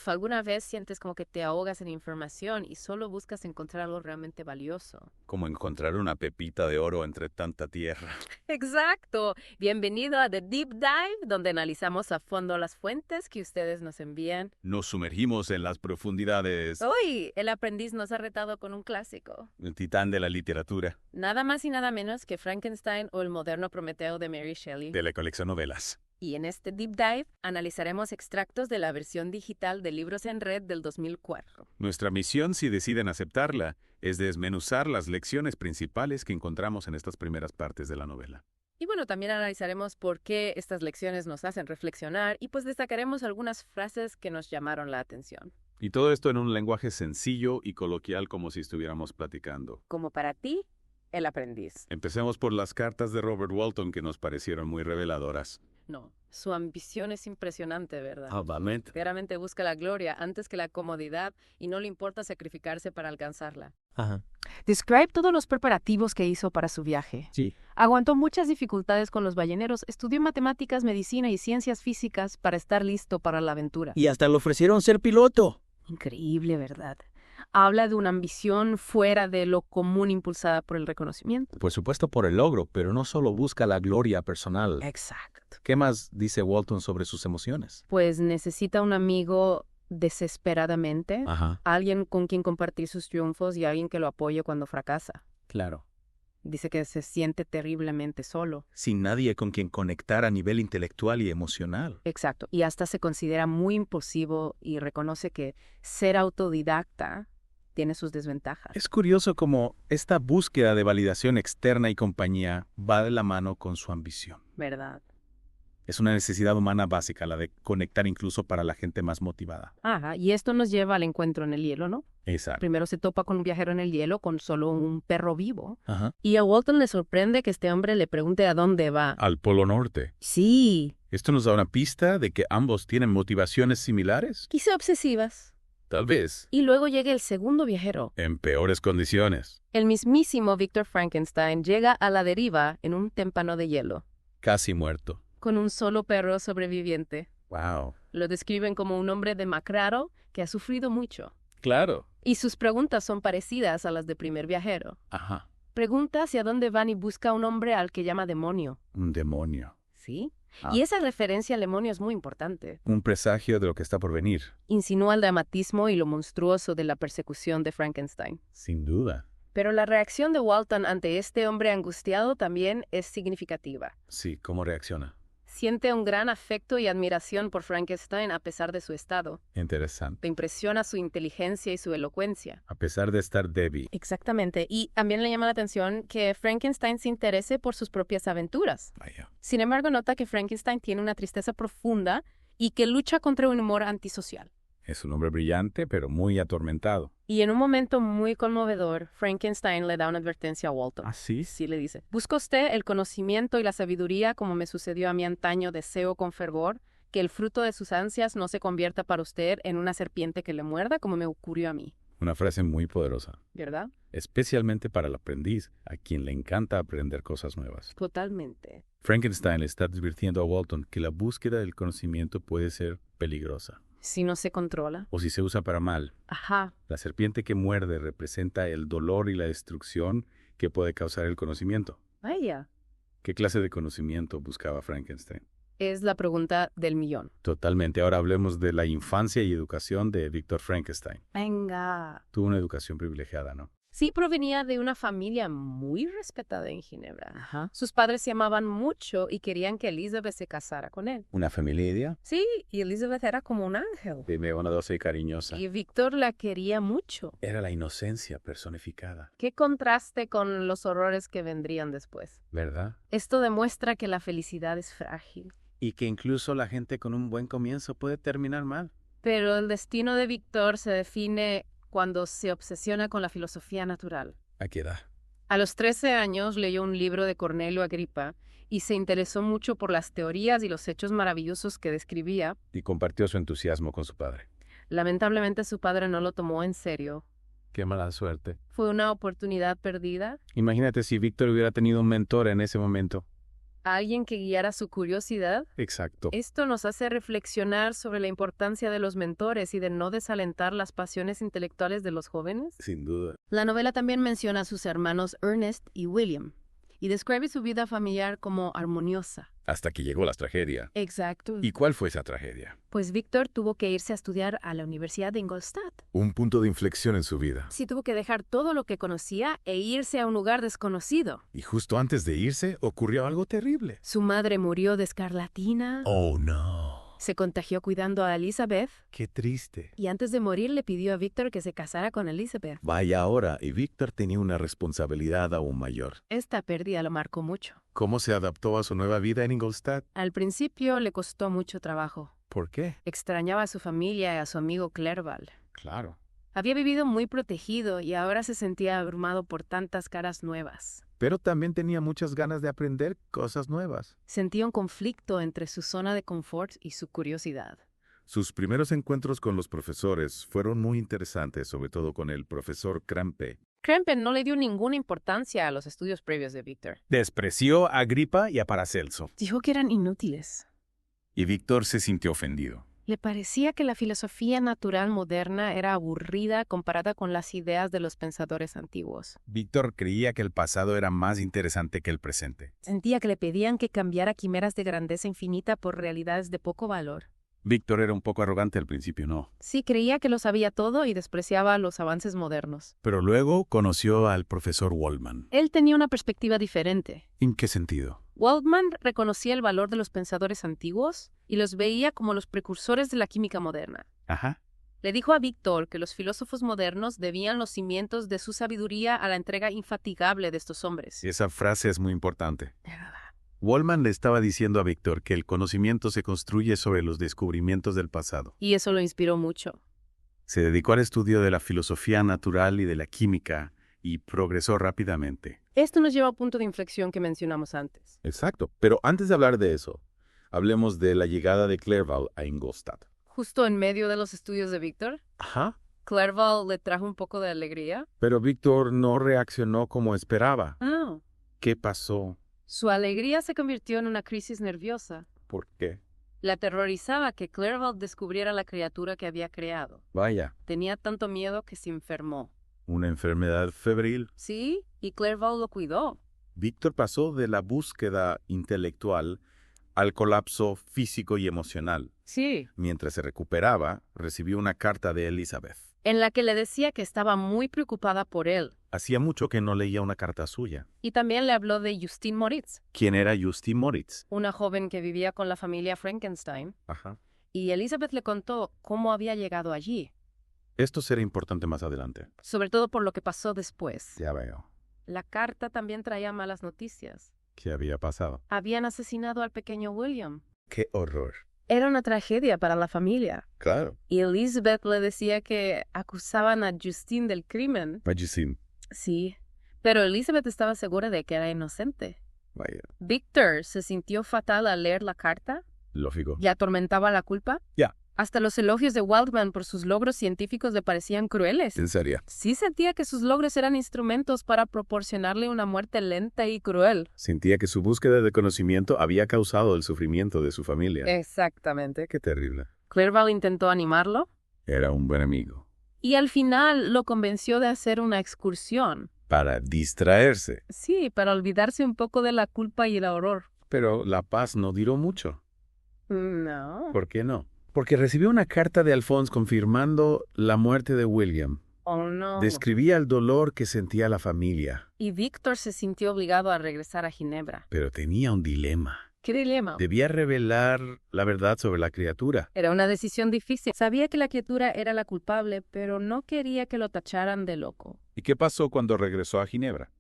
¿alguna vez sientes como que te ahogas en información y solo buscas encontrar algo realmente valioso? Como encontrar una pepita de oro entre tanta tierra. Exacto. Bienvenido a The Deep Dive, donde analizamos a fondo las fuentes que ustedes nos envían. Nos sumergimos en las profundidades. Hoy, el aprendiz nos ha retado con un clásico. El titán de la literatura. Nada más y nada menos que Frankenstein o el moderno Prometeo de Mary Shelley. De la colección novelas. Y en este Deep Dive analizaremos extractos de la versión digital de Libros en Red del 2004. Nuestra misión, si deciden aceptarla, es desmenuzar las lecciones principales que encontramos en estas primeras partes de la novela. Y bueno, también analizaremos por qué estas lecciones nos hacen reflexionar y pues destacaremos algunas frases que nos llamaron la atención. Y todo esto en un lenguaje sencillo y coloquial como si estuviéramos platicando. Como para ti, el aprendiz. Empecemos por las cartas de Robert Walton que nos parecieron muy reveladoras. No, su ambición es impresionante, ¿verdad? Obviamente. Claramente busca la gloria antes que la comodidad y no le importa sacrificarse para alcanzarla. Ajá. Describe todos los preparativos que hizo para su viaje. Sí. Aguantó muchas dificultades con los balleneros, estudió matemáticas, medicina y ciencias físicas para estar listo para la aventura. Y hasta le ofrecieron ser piloto. Increíble, ¿verdad? Habla de una ambición fuera de lo común impulsada por el reconocimiento. Por supuesto por el logro, pero no solo busca la gloria personal. Exacto. ¿Qué más dice Walton sobre sus emociones? Pues necesita un amigo desesperadamente, Ajá, alguien con quien compartir sus triunfos y alguien que lo apoye cuando fracasa. claro. Dice que se siente terriblemente solo. Sin nadie con quien conectar a nivel intelectual y emocional. Exacto. Y hasta se considera muy impulsivo y reconoce que ser autodidacta tiene sus desventajas. Es curioso cómo esta búsqueda de validación externa y compañía va de la mano con su ambición. ¿Verdad? Es una necesidad humana básica, la de conectar incluso para la gente más motivada. Ajá. Y esto nos lleva al encuentro en el hielo, ¿no? Exacto. Primero se topa con un viajero en el hielo con solo un perro vivo. Ajá. Y a Walton le sorprende que este hombre le pregunte a dónde va. Al Polo Norte. Sí, ¿Esto nos da una pista de que ambos tienen motivaciones similares? quizá obsesivas. Tal vez. Y luego llega el segundo viajero. En peores condiciones. El mismísimo Victor Frankenstein llega a la deriva en un témpano de hielo, Casi muerto. con un solo perro sobreviviente. Wow. Lo describen como un hombre demacrado que ha sufrido mucho. Claro. Y sus preguntas son parecidas a las del primer viajero. Ajá. Pregunta hacia dónde van y busca a un hombre al que llama demonio. Un demonio. ¿Sí? Ah. Y esa referencia al demonio es muy importante. Un presagio de lo que está por venir. Insinúa el dramatismo y lo monstruoso de la persecución de Frankenstein. Sin duda. Pero la reacción de Walton ante este hombre angustiado también es significativa. Sí, ¿cómo reacciona? Siente un gran afecto y admiración por Frankenstein a pesar de su estado. Interesante. Le impresiona su inteligencia y su elocuencia. A pesar de estar débil. Exactamente. Y también le llama la atención que Frankenstein se interese por sus propias aventuras. Vaya. Sin embargo, nota que Frankenstein tiene una tristeza profunda y que lucha contra un humor antisocial. Es un hombre brillante, pero muy atormentado. Y en un momento muy conmovedor, Frankenstein le da una advertencia a Walton. ¿Ah, sí? Sí, le dice, ¿busca usted el conocimiento y la sabiduría como me sucedió a mi antaño deseo con fervor? Que el fruto de sus ansias no se convierta para usted en una serpiente que le muerda como me ocurrió a mí. Una frase muy poderosa. ¿Verdad? Especialmente para el aprendiz, a quien le encanta aprender cosas nuevas. Totalmente. Frankenstein le está advirtiendo a Walton que la búsqueda del conocimiento puede ser peligrosa. Si no se controla. O si se usa para mal. Ajá. La serpiente que muerde representa el dolor y la destrucción que puede causar el conocimiento. Vaya. ¿Qué clase de conocimiento buscaba Frankenstein? Es la pregunta del millón. Totalmente. Ahora hablemos de la infancia y educación de Victor Frankenstein. Venga. Tuvo una educación privilegiada, ¿no? Sí, provenía de una familia muy respetada en Ginebra. Ajá. Sus padres se amaban mucho y querían que Elizabeth se casara con él. ¿Una familia? Sí, y Elizabeth era como un ángel. Dime, bondadosa y cariñosa. Y Víctor la quería mucho. Era la inocencia personificada, Qué contraste con los horrores que vendrían después. ¿verdad? Esto demuestra que la felicidad es frágil. Y que incluso la gente con un buen comienzo puede terminar mal. Pero el destino de Víctor se define cuando se obsesiona con la filosofía natural. ¿A qué edad? A los 13 años leyó un libro de Cornelio Agripa y se interesó mucho por las teorías y los hechos maravillosos que describía. Y compartió su entusiasmo con su padre. Lamentablemente su padre no lo tomó en serio. Qué mala suerte. Fue una oportunidad perdida. Imagínate si Víctor hubiera tenido un mentor en ese momento. Alguien que guiara su curiosidad. Exacto. Esto nos hace reflexionar sobre la importancia de los mentores y de no desalentar las pasiones intelectuales de los jóvenes. Sin duda. La novela también menciona a sus hermanos Ernest y William y describe su vida familiar como armoniosa. Hasta que llegó la tragedia. Exacto. ¿Y cuál fue esa tragedia? Pues Víctor tuvo que irse a estudiar a la Universidad de Ingolstadt. Un punto de inflexión en su vida. Sí, tuvo que dejar todo lo que conocía e irse a un lugar desconocido. Y justo antes de irse ocurrió algo terrible. Su madre murió de escarlatina. Oh, no. Se contagió cuidando a Elizabeth. Qué triste. Y antes de morir le pidió a Víctor que se casara con Elizabeth. Vaya ahora, y Víctor tenía una responsabilidad aún mayor. Esta pérdida lo marcó mucho. ¿Cómo se adaptó a su nueva vida en Ingolstadt? Al principio le costó mucho trabajo. ¿Por qué? Extrañaba a su familia y a su amigo Clerval. Claro. Había vivido muy protegido y ahora se sentía abrumado por tantas caras nuevas. Pero también tenía muchas ganas de aprender cosas nuevas. Sentía un conflicto entre su zona de confort y su curiosidad. Sus primeros encuentros con los profesores fueron muy interesantes, sobre todo con el profesor Krampe. Krempen no le dio ninguna importancia a los estudios previos de Víctor. Despreció a Agripa y a Paracelso. Dijo que eran inútiles. Y Víctor se sintió ofendido. Le parecía que la filosofía natural moderna era aburrida comparada con las ideas de los pensadores antiguos. Víctor creía que el pasado era más interesante que el presente. Sentía que le pedían que cambiara quimeras de grandeza infinita por realidades de poco valor. Víctor era un poco arrogante al principio, ¿no? Sí, creía que lo sabía todo y despreciaba los avances modernos. Pero luego conoció al profesor Waldman. Él tenía una perspectiva diferente. ¿En qué sentido? Waldman reconocía el valor de los pensadores antiguos y los veía como los precursores de la química moderna. Ajá. Le dijo a Víctor que los filósofos modernos debían los cimientos de su sabiduría a la entrega infatigable de estos hombres. Esa frase es muy importante. Waldman le estaba diciendo a Víctor que el conocimiento se construye sobre los descubrimientos del pasado. Y eso lo inspiró mucho. Se dedicó al estudio de la filosofía natural y de la química y progresó rápidamente. Esto nos lleva al punto de inflexión que mencionamos antes. Exacto. Pero antes de hablar de eso, hablemos de la llegada de Clerval a Ingolstadt. Justo en medio de los estudios de Víctor, Ajá. Clerval le trajo un poco de alegría. Pero Víctor no reaccionó como esperaba. Ah. ¿Qué pasó? Su alegría se convirtió en una crisis nerviosa. ¿Por qué? Le aterrorizaba que Clerval descubriera la criatura que había creado. Vaya, Tenía tanto miedo que se enfermó. una enfermedad febril. Sí, y Clerval lo cuidó. Víctor pasó de la búsqueda intelectual al colapso físico y emocional. Sí. Mientras se recuperaba, recibió una carta de Elizabeth. En la que le decía que estaba muy preocupada por él. Hacía mucho que no leía una carta suya. Y también le habló de Justine Moritz, ¿Quién era Justine Moritz? una joven que vivía con la familia Frankenstein. Ajá. Y Elizabeth le contó cómo había llegado allí, Esto será importante más adelante. sobre todo por lo que pasó después. Ya veo. La carta también traía malas noticias. ¿Qué había pasado? Habían asesinado al pequeño William. ¡Qué horror! Era una tragedia para la familia. Claro. Y Elizabeth le decía que acusaban a Justine del crimen. Justine. Sí, pero Elizabeth estaba segura de que era inocente. Vaya. Víctor se sintió fatal al leer la carta. Lógico. ¿Le atormentaba la culpa? Ya. Hasta los elogios de Waldman por sus logros científicos le parecían crueles. ¿En serio? Sí sentía que sus logros eran instrumentos para proporcionarle una muerte lenta y cruel. Sentía que su búsqueda de conocimiento había causado el sufrimiento de su familia. Exactamente. Qué terrible. Clerval intentó animarlo Era un buen amigo. y al final lo convenció de hacer una excursión. Para distraerse. Sí, para olvidarse un poco de la culpa y el horror. Pero la paz no duró mucho. No. ¿Por qué no? Porque recibió una carta de Alphonse confirmando la muerte de William. Oh, no. Describía el dolor que sentía la familia. Y Víctor se sintió obligado a regresar a Ginebra. Pero tenía un dilema. ¿Qué dilema? Debía revelar la verdad sobre la criatura. Era una decisión difícil. Sabía que la criatura era la culpable, pero no quería que lo tacharan de loco. ¿Y qué pasó cuando regresó a Ginebra?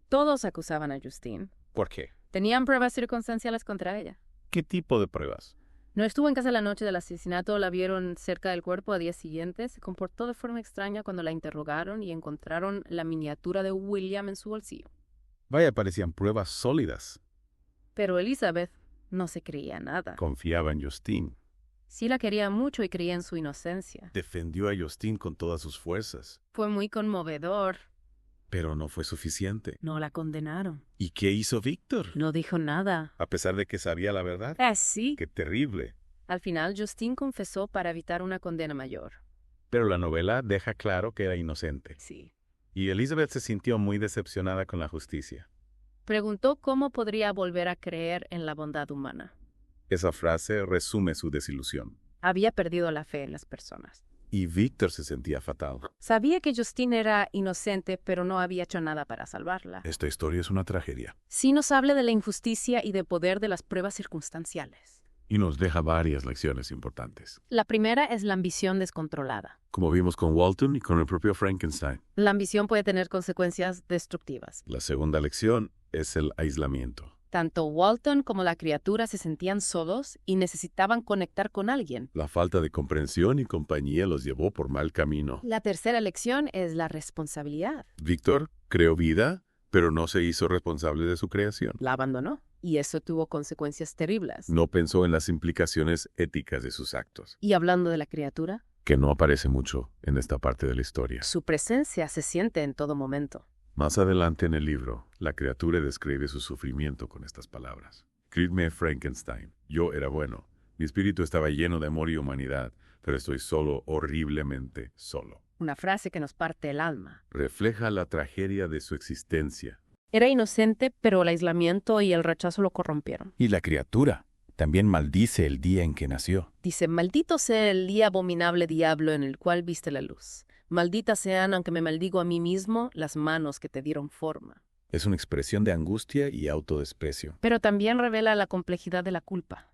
Todos acusaban a Justine. ¿Por qué? Tenían pruebas circunstanciales contra ella. ¿Qué tipo de pruebas? No estuvo en casa la noche del asesinato, la vieron cerca del cuerpo a días siguientes. Se comportó de forma extraña cuando la interrogaron y encontraron la miniatura de William en su bolsillo. Vaya, parecían pruebas sólidas. Pero Elizabeth no se creía nada. Confiaba en Justine. Sí la quería mucho y creía en su inocencia. Defendió a Justine con todas sus fuerzas. Fue muy conmovedor. Pero no fue suficiente. No la condenaron. ¿Y qué hizo Víctor? No dijo nada. A pesar de que sabía la verdad. Sí. ¡Qué terrible! Al final, Justine confesó para evitar una condena mayor. Pero la novela deja claro que era inocente. Sí. Y Elizabeth se sintió muy decepcionada con la justicia. Preguntó cómo podría volver a creer en la bondad humana. Esa frase resume su desilusión. Había perdido la fe en las personas. Y Víctor se sentía fatal. Sabía que Justine era inocente, pero no había hecho nada para salvarla. Esta historia es una tragedia. Sí nos habla de la injusticia y de poder de las pruebas circunstanciales. Y nos deja varias lecciones importantes. La primera es la ambición descontrolada. Como vimos con Walton y con el propio Frankenstein. La ambición puede tener consecuencias destructivas. La segunda lección es el aislamiento. Tanto Walton como la criatura se sentían solos y necesitaban conectar con alguien. La falta de comprensión y compañía los llevó por mal camino. La tercera lección es la responsabilidad. Víctor creó vida, pero no se hizo responsable de su creación. La abandonó y eso tuvo consecuencias terribles. No pensó en las implicaciones éticas de sus actos, Y hablando de la criatura, que no aparece mucho en esta parte de la historia. su presencia se siente en todo momento. Más adelante en el libro, la criatura describe su sufrimiento con estas palabras. Escríbeme Frankenstein. Yo era bueno. Mi espíritu estaba lleno de amor y humanidad, pero estoy solo, horriblemente solo. Una frase que nos parte el alma. Refleja la tragedia de su existencia. Era inocente, pero el aislamiento y el rechazo lo corrompieron. Y la criatura también maldice el día en que nació. Dice, maldito sea el día abominable diablo en el cual viste la luz. Malditas sean, aunque me maldigo a mí mismo, las manos que te dieron forma. Es una expresión de angustia y autodesprecio. Pero también revela la complejidad de la culpa.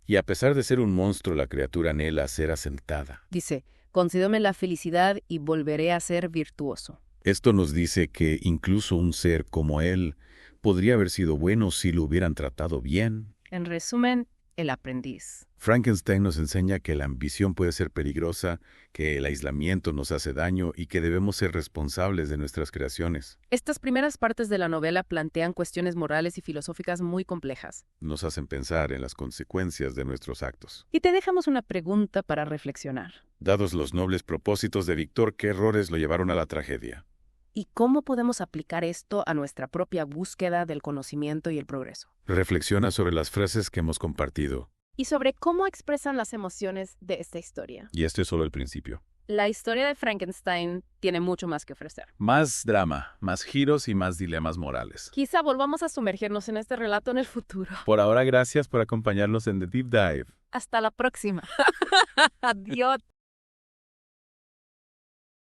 Y a pesar de ser un monstruo, la criatura anhela ser asentada. Dice, concédeme la felicidad y volveré a ser virtuoso. Esto nos dice que incluso un ser como él podría haber sido bueno si lo hubieran tratado bien. En resumen, el aprendiz. Frankenstein nos enseña que la ambición puede ser peligrosa, que el aislamiento nos hace daño y que debemos ser responsables de nuestras creaciones. Estas primeras partes de la novela plantean cuestiones morales y filosóficas muy complejas. Nos hacen pensar en las consecuencias de nuestros actos. Y te dejamos una pregunta para reflexionar. Dados los nobles propósitos de Víctor, ¿qué errores lo llevaron a la tragedia? ¿Y cómo podemos aplicar esto a nuestra propia búsqueda del conocimiento y el progreso? Reflexiona sobre las frases que hemos compartido. Y sobre cómo expresan las emociones de esta historia. Y este es solo el principio. La historia de Frankenstein tiene mucho más que ofrecer. Más drama, más giros y más dilemas morales. Quizá volvamos a sumergirnos en este relato en el futuro. Por ahora, gracias por acompañarnos en The Deep Dive. Hasta la próxima. Adiós.